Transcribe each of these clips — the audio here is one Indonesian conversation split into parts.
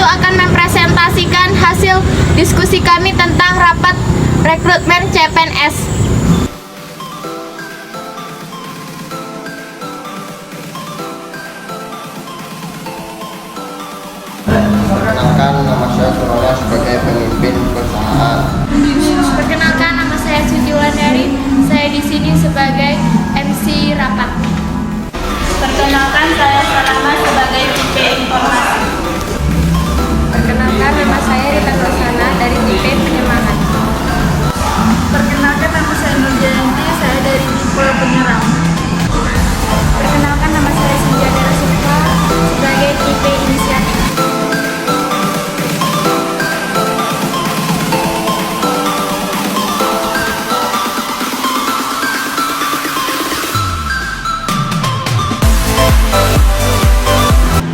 itu akan mempresentasikan hasil diskusi kami tentang rapat rekrutmen CPNS. Perkenalkan, nama saya Surono sebagai pemimpin perusahaan. Perkenalkan, nama saya Suci Wulandari. Saya di sini sebagai MC rapat. Perkenalkan, saya Salama sebagai IP Informasi. Perkenalkan, nama saya Rita Rosana dari IP Penyemangat. Perkenalkan, nama saya Nurjayanti, saya dari tipe penyerang. Perkenalkan, nama saya Sinjana Rasuka sebagai IP Inisiatif.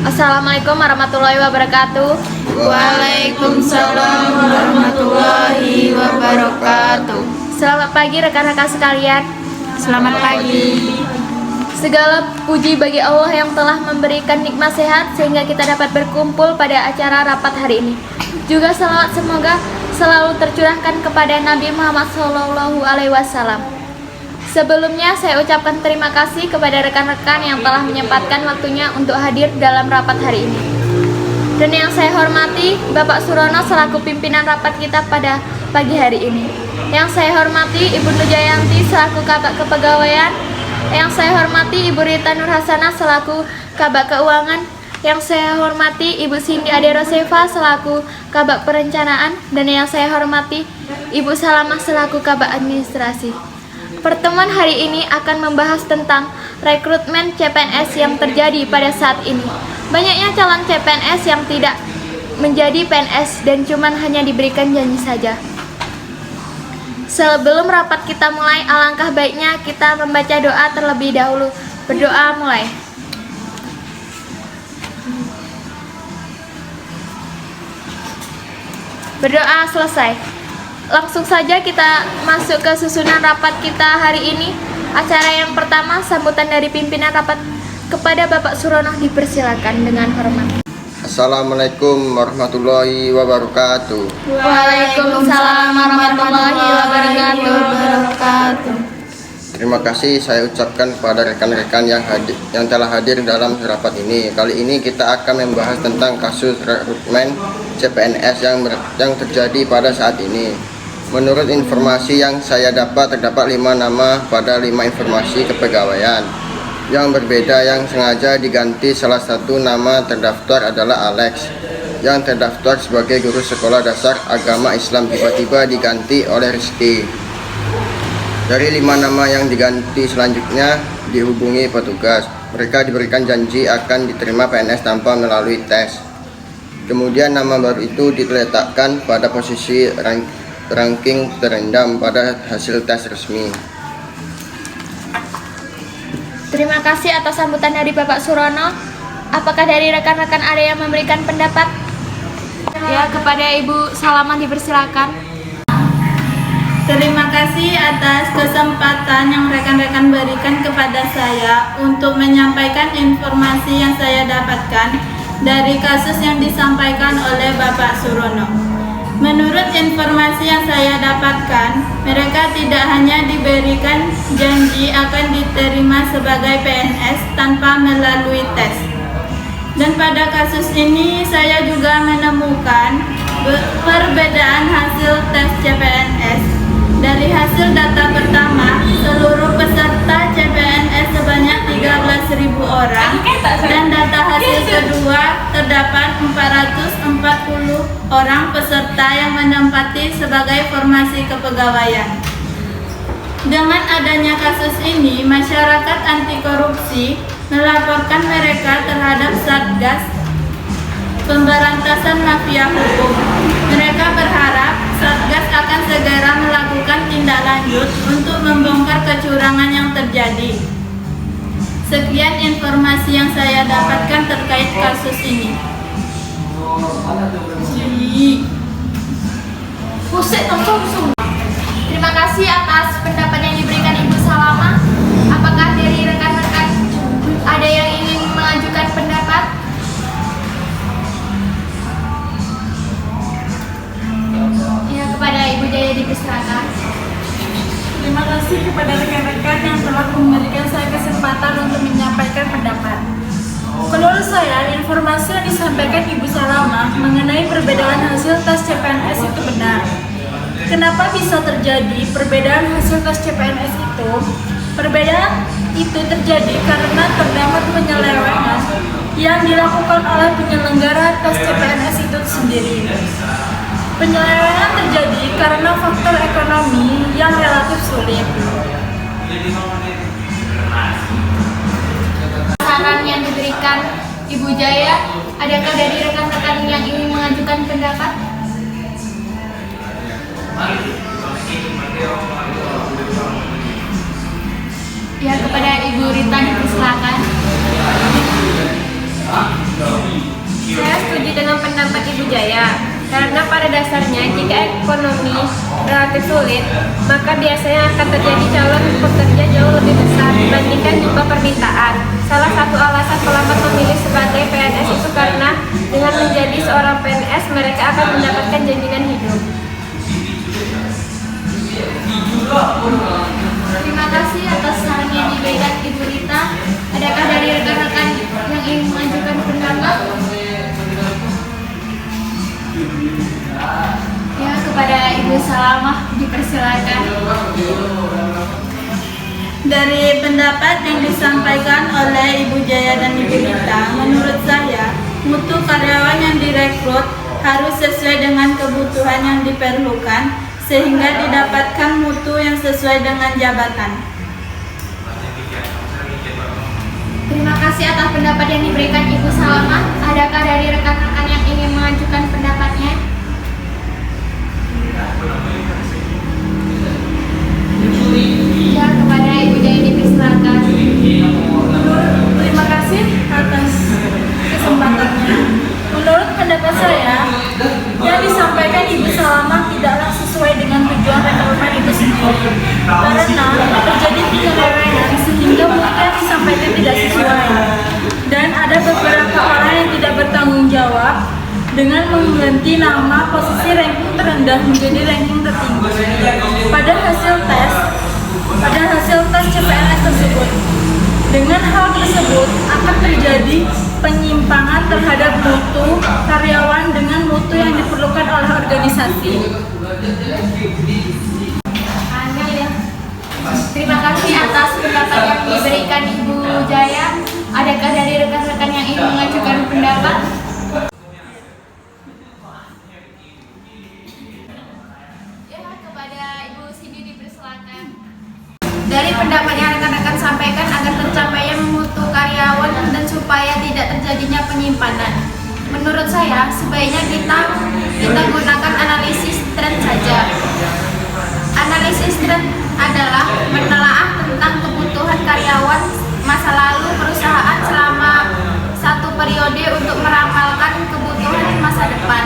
Assalamualaikum warahmatullahi wabarakatuh. Waalaikumsalam warahmatullahi wabarakatuh. Selamat pagi rekan-rekan sekalian. Selamat pagi. Segala puji bagi Allah yang telah memberikan nikmat sehat sehingga kita dapat berkumpul pada acara rapat hari ini. Juga selawat semoga selalu tercurahkan kepada Nabi Muhammad SAW. Sebelumnya saya ucapkan terima kasih kepada rekan-rekan yang telah menyempatkan waktunya untuk hadir dalam rapat hari ini. Dan yang saya hormati Bapak Surono selaku pimpinan rapat kita pada pagi hari ini. Yang saya hormati Ibu Nurjayanti selaku Kabak Kepegawaian. Yang saya hormati Ibu Rita Nurhasanah selaku Kabak Keuangan. Yang saya hormati Ibu Cindy Aderosefa selaku Kabak Perencanaan. Dan yang saya hormati Ibu Salamah selaku Kabak Administrasi. Pertemuan hari ini akan membahas tentang rekrutmen CPNS yang terjadi pada saat ini. Banyaknya calon CPNS yang tidak menjadi PNS dan cuman hanya diberikan janji saja. Sebelum rapat kita mulai, alangkah baiknya kita membaca doa terlebih dahulu. Berdoa mulai. Berdoa selesai. Langsung saja kita masuk ke susunan rapat kita hari ini. Acara yang pertama, sambutan dari pimpinan rapat kepada Bapak Surono, dipersilakan dengan hormat. Assalamualaikum warahmatullahi wabarakatuh. Waalaikumsalam warahmatullahi wabarakatuh. Terima kasih saya ucapkan kepada rekan-rekan yang telah hadir dalam rapat ini. Kali ini kita akan membahas tentang kasus rekrutmen CPNS yang terjadi pada saat ini. Menurut informasi yang saya dapat, terdapat 5 nama pada 5 informasi kepegawaian yang berbeda yang sengaja diganti. Salah satu nama terdaftar adalah Alex yang terdaftar sebagai guru sekolah dasar agama Islam, tiba-tiba diganti oleh Rizky. Dari 5 nama yang diganti selanjutnya dihubungi petugas. Mereka diberikan janji akan diterima PNS tanpa melalui tes. Kemudian nama baru itu diletakkan pada posisi ranking terendah pada hasil tes resmi. Terima kasih atas sambutan dari Bapak Surono. Apakah dari rekan-rekan ada yang memberikan pendapat? Ya, kepada Ibu Salamah dipersilakan. Terima kasih atas kesempatan yang rekan-rekan berikan kepada saya untuk menyampaikan informasi yang saya dapatkan dari kasus yang disampaikan oleh Bapak Surono. Menurut informasi yang saya dapatkan, mereka tidak hanya diberikan janji akan diterima sebagai PNS tanpa melalui tes. Dan pada kasus ini saya juga menemukan perbedaan hasil tes CPNS. Dari hasil data pertama, seluruh peserta CPNS sebanyak 13.000 orang, dan data hasil kedua terdapat 440 orang peserta yang menempati sebagai formasi kepegawaian. Dengan adanya kasus ini, masyarakat anti korupsi melaporkan mereka terhadap Satgas Pemberantasan Mafia Hukum. Mereka berharap Satgas akan segera melakukan tindak lanjut untuk membongkar kecurangan yang terjadi. Sekian informasi yang saya dapatkan terkait kasus ini. Terima kasih atas pendapat yang diberikan Ibu Salamah. Apakah dari rekan-rekan ada yang ingin mengajukan pendapat? disampaikan Ibu Salama mengenai perbedaan hasil tes CPNS itu benar. Kenapa bisa terjadi perbedaan hasil tes CPNS itu? Perbedaan itu terjadi karena terdapat penyelewengan yang dilakukan oleh penyelenggara tes CPNS itu sendiri. Penyelewengan terjadi karena faktor ekonomi yang relatif sulit. Saran yang diberikan Ibu Jaya, adakah dari rekan-rekan yang ingin mengajukan pendapat? Ya, kepada Ibu Rita dipersilakan. Saya setuju dengan pendapat Ibu Jaya, karena pada dasarnya jika ekonomi relatif sulit, maka biasanya akan terjadi calon pekerja jauh lebih besar dibandingkan jumlah permintaan. Salah satu alasan pelamar memilih sebagai PNS itu karena dengan menjadi seorang PNS mereka akan mendapatkan jaminan hidup. Terima kasih atas saran yang diberikan Ibu Rita. Adakah dari rekan-rekan yang ingin mengajukan pendapat? Ya, kepada Ibu Salamah dipersilakan. Dari pendapat yang disampaikan oleh Ibu Jaya dan Ibu Rita, menurut saya, mutu karyawan yang direkrut harus sesuai dengan kebutuhan yang diperlukan, sehingga didapatkan mutu yang sesuai dengan jabatan. Terima kasih atas pendapat yang diberikan Ibu Salamah. Adakah dari rekan-rekan yang ingin mengajukan pendapatnya? Ya, kepada Ibu Jaya dipersilakan. Terima kasih atas kesempatannya. Menurut pendapat saya, yang disampaikan Ibu Salamah tidaklah sesuai dengan tujuan rekrutmen itu sendiri, karena terjadi penyelewengan sehingga mutu yang disampaikan tidak sesuai, dan ada beberapa orang yang tidak bertanggung jawab dengan mengganti nama posisi ranking terendah menjadi ranking tertinggi pada hasil tes CPNS tersebut. Dengan hal tersebut akan terjadi penyimpangan terhadap mutu karyawan dengan mutu yang diperlukan oleh organisasi. Terima kasih atas pendapat yang diberikan Ibu Jaya. Adakah dari rekan-rekan yang ingin mengajukan pendapat? Ya, kepada Ibu Cindy dipersilakan. Dari pendapat yang rekan-rekan sampaikan agar tercapainya mutu karyawan dan supaya tidak terjadinya penyimpanan. Menurut saya, sebaiknya kita gunakan analisis tren saja. Analisis tren adalah menelaah tentang kebutuhan karyawan masa lalu perusahaan selama satu periode untuk meramalkan kebutuhan masa depan.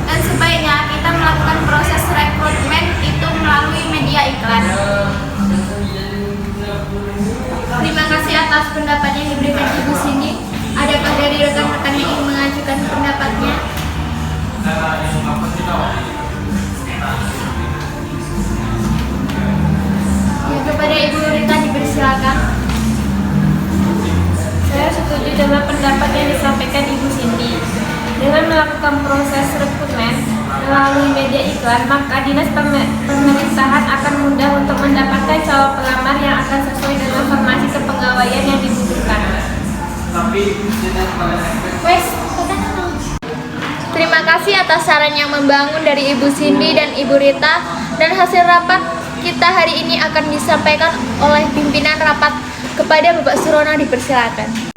Dan sebaiknya kita melakukan proses rekrutmen itu melalui media iklan. Terima kasih atas pendapat yang diberikan Ibu Cindy. Adakah dari rekan-rekan yang ingin mengajukan pendapatnya? Ya, kepada Ibu Rita dipersilakan. Saya setuju dengan pendapat yang disampaikan Ibu Cindy. Dengan melakukan proses rekrutmen melalui media iklan, maka dinas pemerintahan akan mudah untuk mendapatkan calon pelamar yang akan sesuai dengan formasi kepegawaian yang dibutuhkan. Terima kasih atas saran yang membangun dari Ibu Cindy dan Ibu Rita. Dan hasil rapat kita hari ini akan disampaikan oleh pimpinan rapat. Kepada Bapak Surono dipersilakan.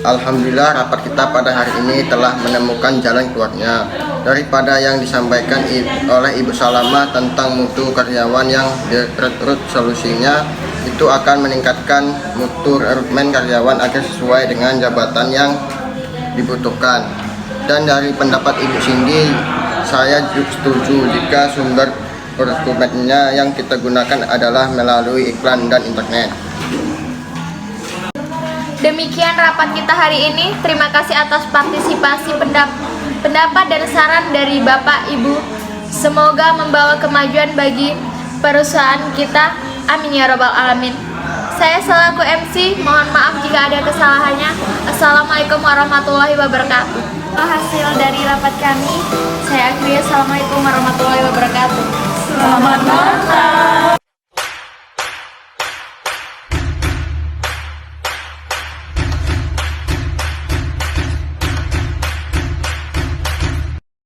Alhamdulillah, rapat kita pada hari ini telah menemukan jalan keluarnya. Daripada yang disampaikan oleh Ibu Salamah tentang mutu karyawan yang direkrut, solusinya itu akan meningkatkan mutu rekrutmen karyawan agar sesuai dengan jabatan yang dibutuhkan. Dan dari pendapat Ibu Cindy, saya setuju jika sumber rekrutmennya yang kita gunakan adalah melalui iklan dan internet. Demikian rapat kita hari ini. Terima kasih atas partisipasi pendapat dan saran dari Bapak Ibu. Semoga membawa kemajuan bagi perusahaan kita. Amin ya robbal alamin. Saya selaku MC, mohon maaf jika ada kesalahannya. Assalamualaikum warahmatullahi wabarakatuh. Hasil dari rapat kami, saya akhiri. Assalamualaikum warahmatullahi wabarakatuh. Selamat malam.